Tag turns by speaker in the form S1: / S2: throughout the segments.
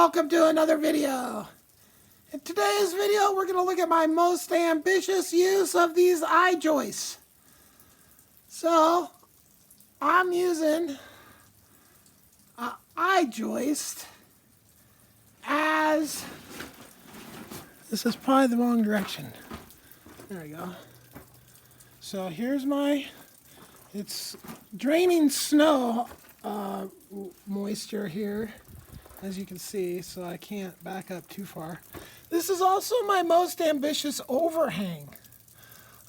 S1: welcome to another video. In today's video, we're going to look at my most ambitious use of these I-joists. So, I'm using an I-joist as, this is probably the wrong direction. There we go. So here's it's draining snow moisture here, as you can see, so I can't back up too far. This is also my most ambitious overhang.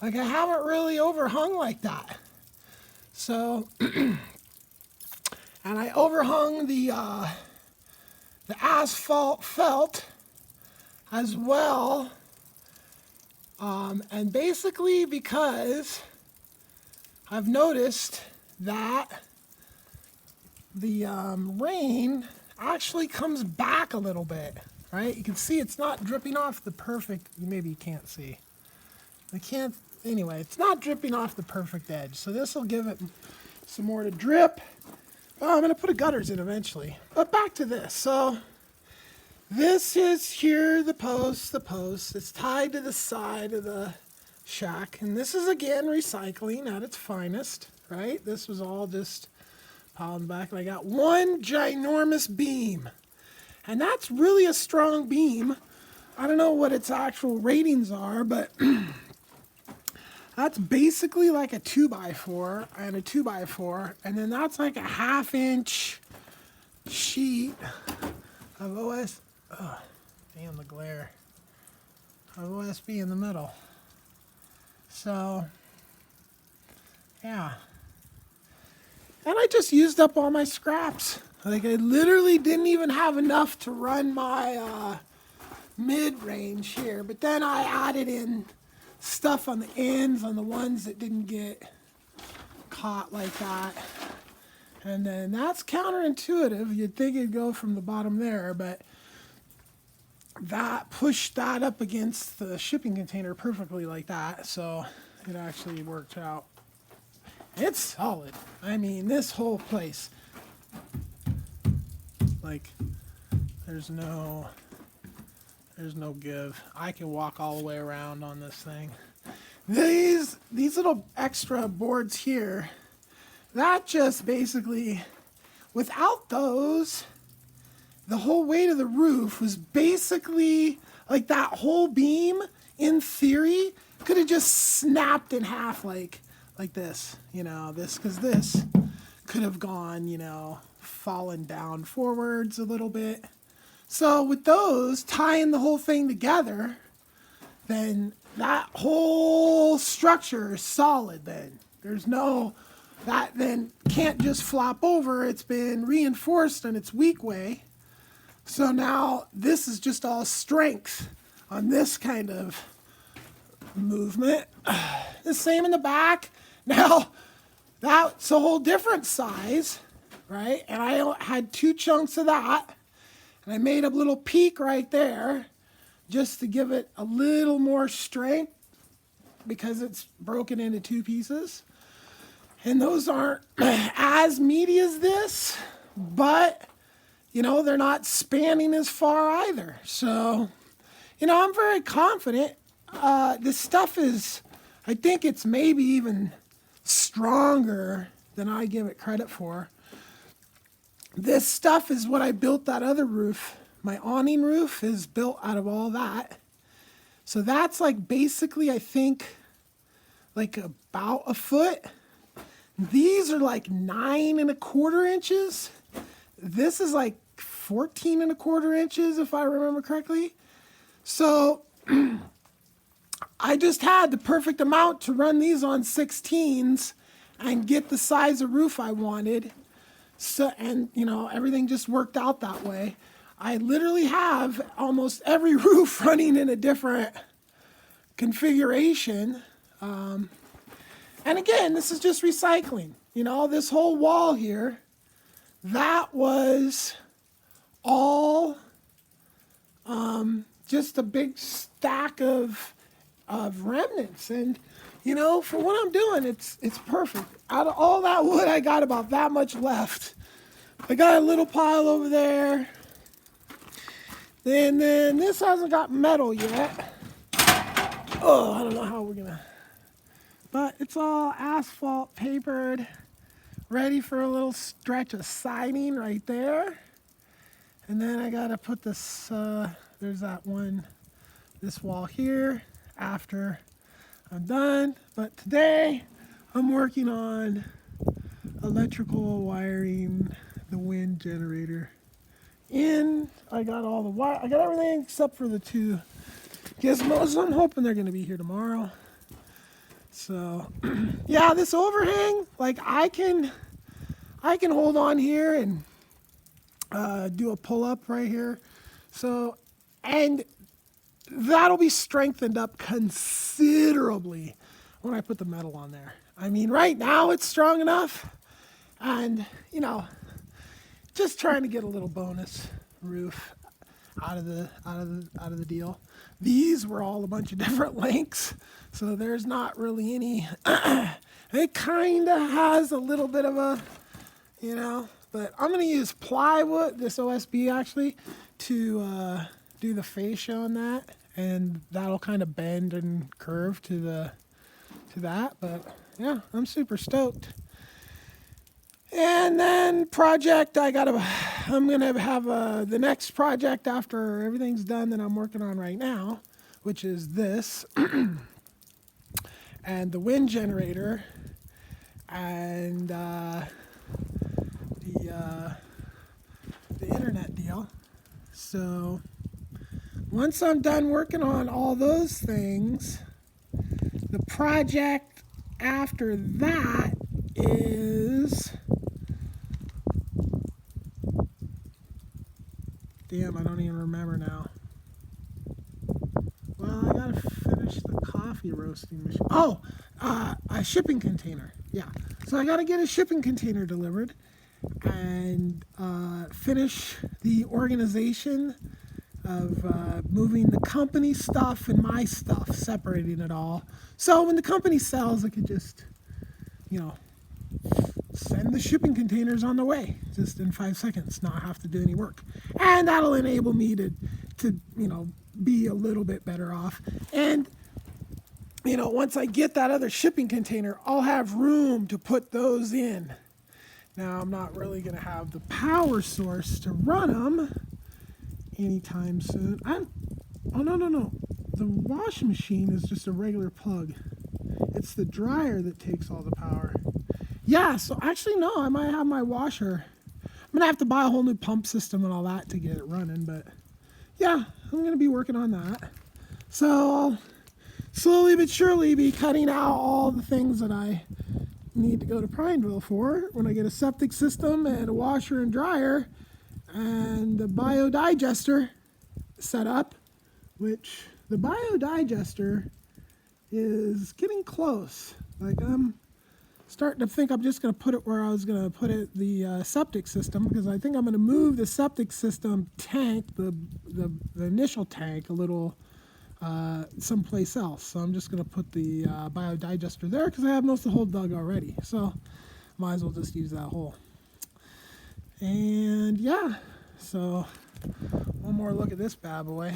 S1: Like, I haven't really overhung like that. So, and I overhung the asphalt felt as well. And basically because I've noticed that the rain actually comes back a little bit, right? You can see it's not dripping off the perfect, maybe you can't see. Anyway, it's not dripping off the perfect edge. So this will give it some more to drip. Oh, I'm gonna put a gutters in eventually. But back to this. So this is here, the post. It's tied to the side of the shack. And this is, again, recycling at its finest, right? This was all just piled in the back. And I got one ginormous beam. And that's really a strong beam. I don't know what its actual ratings are, but that's basically like a 2x4 and a 2x4. And then that's like a 1/2-inch sheet of OSB. Oh, damn the glare. Of OSB in the middle. So, yeah. And I just used up all my scraps. Like, I literally didn't even have enough to run my mid-range here. But then I added in stuff on the ends, on the ones that didn't get caught like that. And then that's counterintuitive. You'd think it'd go from the bottom there, but that pushed that up against the shipping container perfectly like that. So it actually worked out. It's solid. I mean, this whole place, like, there's no give. I can walk all the way around on this thing. These little extra boards here, that just basically, without those, the whole weight of the roof was basically, like, that whole beam, in theory, could have just snapped in half like this, because this could have gone, fallen down forwards a little bit. So with those, tying the whole thing together, then that whole structure is solid then. That then can't just flop over. It's been reinforced in its weak way. So now this is just all strength on this kind of movement. The same in the back. Now, that's a whole different size, right? And I had 2 chunks of that. And I made a little peak right there just to give it a little more strength because it's broken into 2 pieces. And those aren't as meaty as this, but, they're not spanning as far either. So, I'm very confident. This stuff is, I think it's maybe even stronger than I give it credit for. This stuff is what I built that other roof. My awning roof is built out of all that. So that's like basically, I think, like about a foot. These are like 9¼ inches. This is like 14¼ inches, if I remember correctly. So I just had the perfect amount to run these on 16s and get the size of roof I wanted. So, and everything just worked out that way. I literally have almost every roof running in a different configuration. And again, this is just recycling. This whole wall here, that was all just a big stack of remnants. And for what I'm doing, it's perfect. Out of all that wood, I got about that much left. I got a little pile over there. And then this hasn't got metal yet. Oh, I don't know how we're gonna, but it's all asphalt papered, ready for a little stretch of siding right there. And then I gotta put this, there's that one, this wall here after I'm done. But today I'm working on electrical wiring the wind generator in. I got all the wire, I got everything except for the two gizmos. I'm hoping they're gonna be here tomorrow. So yeah, this overhang, like I can hold on here and do a pull up right here. So, and that'll be strengthened up considerably when I put the metal on there. I mean, right now it's strong enough, and you know, just trying to get a little bonus roof out of the deal. These were all a bunch of different lengths, so there's not really any. It kind of has a little bit of a, you know, but I'm going to use plywood, this OSB actually, to do the fascia on that, and that'll kind of bend and curve to that. But yeah, I'm super stoked. And then project, I'm gonna have the next project after everything's done that I'm working on right now, which is this, and the wind generator, and the internet deal. So once I'm done working on all those things, the project after that is, damn, I don't even remember now. Well, I gotta finish the coffee roasting machine. Oh, a shipping container. Yeah. So I gotta get a shipping container delivered and finish the organization of moving the company stuff and my stuff, separating it all. So when the company sells, I could just, you know, send the shipping containers on the way just in 5 seconds, not have to do any work. And that'll enable me to you know, be a little bit better off. And you know, once I get that other shipping container, I'll have room to put those in. Now, I'm not really going to have the power source to run them anytime soon. Oh, no. The washing machine is just a regular plug. It's the dryer that takes all the power. Yeah, so actually, no, I might have my washer. I'm going to have to buy a whole new pump system and all that to get it running, but yeah, I'm going to be working on that. So I'll slowly but surely be cutting out all the things that I need to go to Prineville for when I get a septic system and a washer and dryer and the biodigester set up, which the biodigester is getting close. Like, I'm starting to think I'm just going to put it where I was going to put it, the septic system, because I think I'm going to move the septic system tank, the initial tank, a little someplace else. So I'm just going to put the biodigester there because I have most of the hole dug already. So might as well just use that hole. And yeah, so one more look at this bad boy.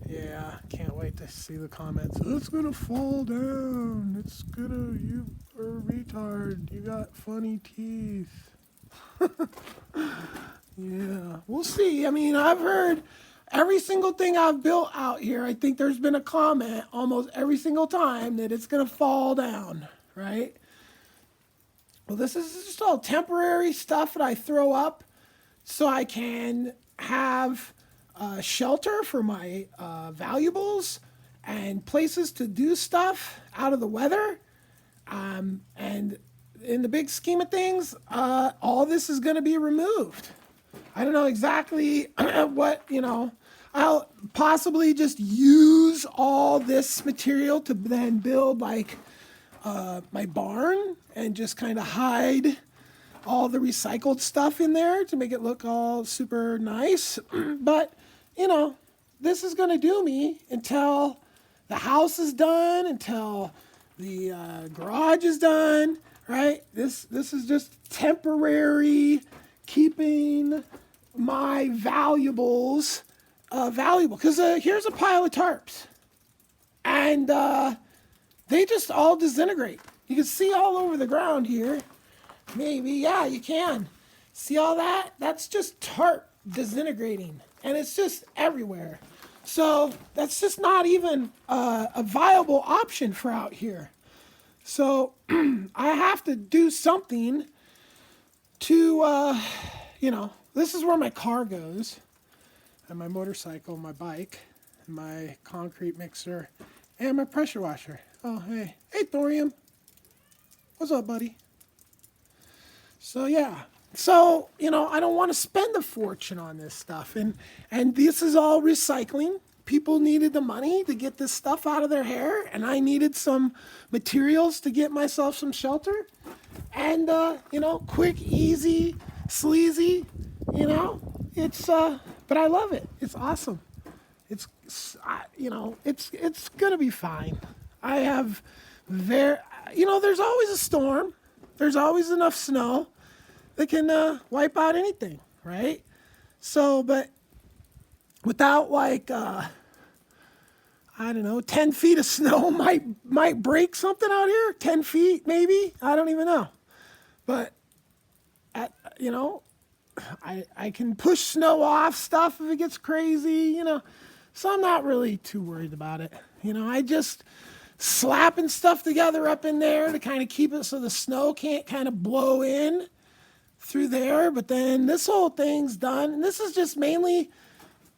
S1: Yeah, can't wait to see the comments. It's gonna fall down. It's gonna, you are a retard. You got funny teeth. Yeah, we'll see. I mean, I've heard every single thing I've built out here. I think there's been a comment almost every single time that it's gonna fall down, right? Well, this is just all temporary stuff that I throw up so I can have shelter for my valuables and places to do stuff out of the weather. And in the big scheme of things, all this is going to be removed. I don't know exactly what, you know, I'll possibly just use all this material to then build like my barn and just kind of hide all the recycled stuff in there to make it look all super nice. But, you know, this is going to do me until the house is done, until the garage is done, right? This is just temporary, keeping my valuables valuable because here's a pile of tarps, and they just all disintegrate. You can see all over the ground here. Maybe, yeah, you can. See all that? That's just tarp disintegrating, and it's just everywhere. So that's just not even a viable option for out here. So I have to do something to, this is where my car goes, and my motorcycle, my bike, and my concrete mixer, and my pressure washer. Oh, hey. Hey, Thorium. What's up, buddy? So, yeah. So, I don't want to spend a fortune on this stuff. And this is all recycling. People needed the money to get this stuff out of their hair, and I needed some materials to get myself some shelter. And, quick, easy, sleazy, it's, but I love it. It's awesome. It's going to be fine. I have there's always a storm. There's always enough snow that can wipe out anything, right? So, but without 10 feet of snow might break something out here. 10 feet, maybe. I don't even know. But, I can push snow off stuff if it gets crazy, So I'm not really too worried about it. I just slapping stuff together up in there to kind of keep it so the snow can't kind of blow in through there. But then this whole thing's done. And this is just mainly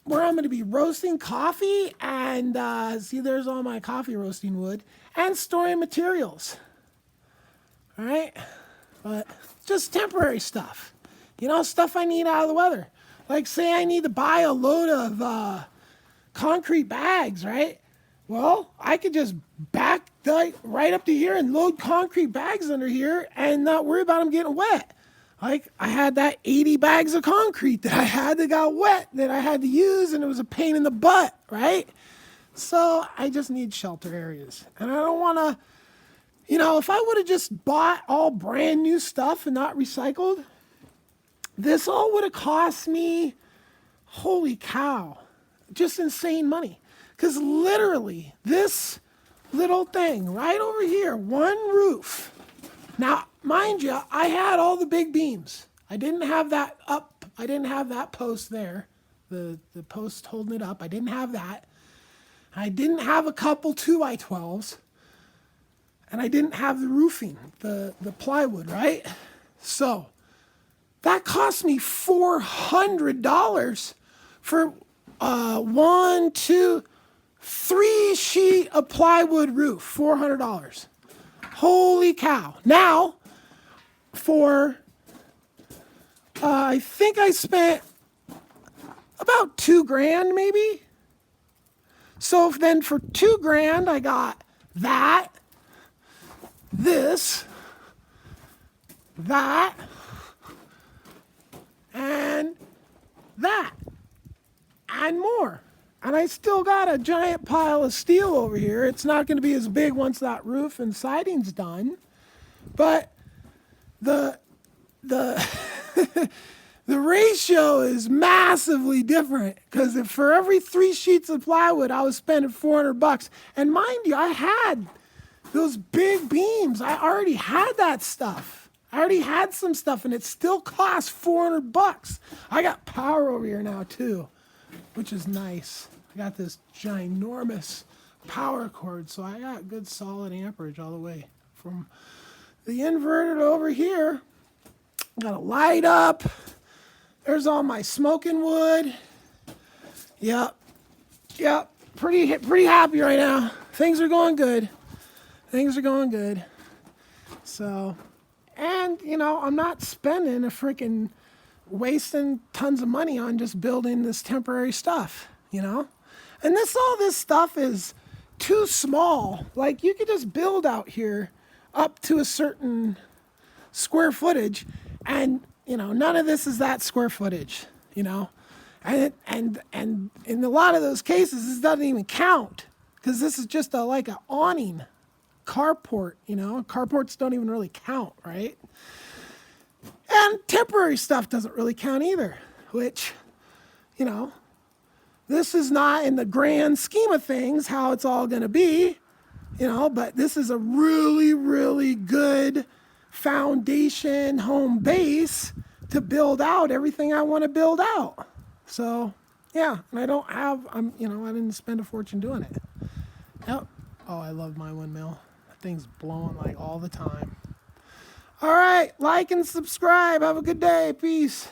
S1: where I'm going to be roasting coffee, and see, there's all my coffee roasting wood and storing materials. All right, but just temporary stuff, stuff I need out of the weather. Like, say I need to buy a load of concrete bags, right? Well, I could just back right up to here and load concrete bags under here and not worry about them getting wet. Like, I had that 80 bags of concrete that I had that got wet that I had to use, and it was a pain in the butt, right? So I just need shelter areas. And I don't want to, if I would have just bought all brand new stuff and not recycled, this all would have cost me, holy cow, just insane money. Because literally, this little thing right over here, one roof. Now, mind you, I had all the big beams. I didn't have that up. I didn't have that post there, the post holding it up. I didn't have that. I didn't have a couple 2x12s. And I didn't have the roofing, the plywood, right? So that cost me $400 for 1, 2, 3 sheet of plywood roof. $400. Holy cow. Now, for, I think I spent about $2,000 maybe. So then for $2,000, I got that, this, that, and that, and more. And I still got a giant pile of steel over here. It's not going to be as big once that roof and siding's done. But the the ratio is massively different, because for every 3 sheets of plywood, I was spending $400. And mind you, I had those big beams. I already had that stuff. I already had some stuff, and it still cost $400. I got power over here now too, which is nice. I got this ginormous power cord, so I got good solid amperage all the way from the inverter to over here. Got a light up. There's all my smoking wood. Yep. Pretty happy right now. Things are going good. So, and I'm not spending wasting tons of money on just building this temporary stuff, And all this stuff is too small. Like, you could just build out here up to a certain square footage, and none of this is that square footage, and in a lot of those cases, this doesn't even count, because this is just like an awning carport. Carports don't even really count, right? And temporary stuff doesn't really count either, which, this is not in the grand scheme of things how it's all going to be, but this is a really, really good foundation home base to build out everything I want to build out. So, yeah, and I didn't spend a fortune doing it. Yep. Oh, I love my windmill. That thing's blowing like all the time. All right, like and subscribe. Have a good day. Peace.